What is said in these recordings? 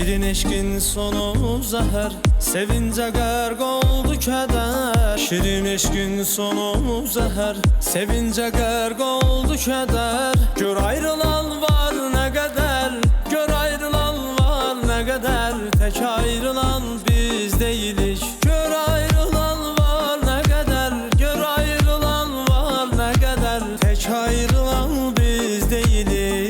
Şirin eşkin sonu zəhər, sevincə qərq oldu kədər. Şirin eşkin sonu zəhər, sevincə qərq oldu kədər. Gör ayrılan var nə qədər, gör ayrılan var nə qədər. Tək ayrılan biz deyilik. Gör ayrılan var nə qədər, gör ayrılan var nə qədər. Tək ayrılan biz deyilik.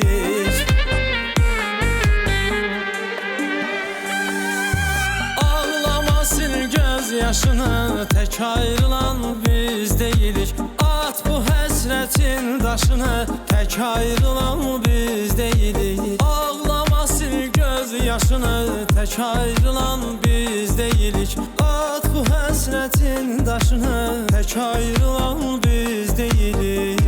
Yaşını tək ayrılan biz deyilik. At bu həsrətin daşını, tək ayrılan biz deyilik. Ağlama sil göz yaşını, tək ayrılan biz deyilik. At bu həsrətin daşını, tək ayrılan biz deyilik.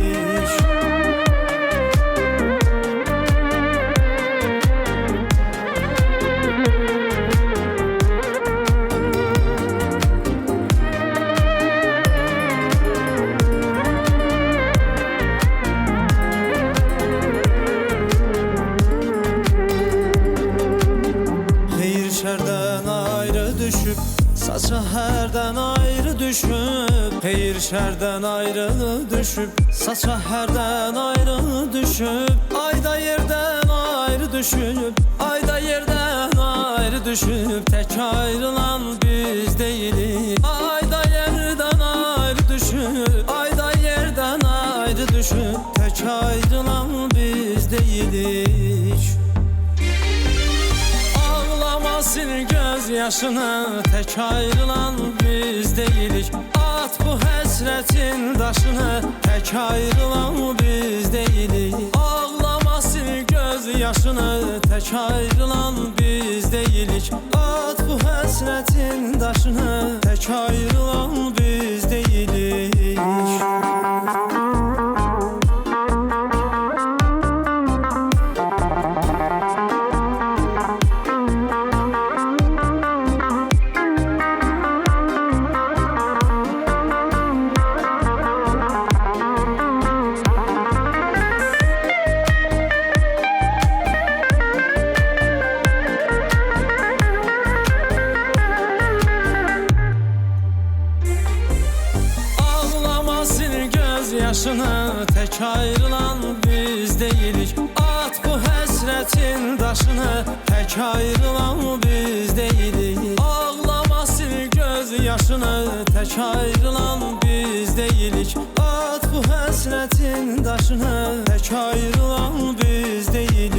Şərdən ayrı düşüb, saça hərdən ayrı düşüb. Xeyir şərdən ayrı düşüb, saça hərdən ayrı düşüb. Ayda yerdən ayrı düşüb, ayda yerdən ayrı düşüb. Tək ayrılan biz deyilik. Ayda yerdən ayrı düşüb, ayda yerdən ayrı düşüb. Tək ayrılan biz deyilik. Sil göz yaşını, tək ayrılan biz deyilik. At bu həsrətin daşını, tək ayrılan biz deyilik. Ağlama sil göz yaşını, tək ayrılan biz deyilik. At bu həsrətin daşını, tək ayrılan biz deyilik. Yaşını tək ayrılan biz deyilik. At bu həsrətin daşını, tək ayrılan biz deyilik. Ağlama sil göz yaşını, tək ayrılan biz deyilik. At bu həsrətin daşını, tək ayrılan biz deyilik.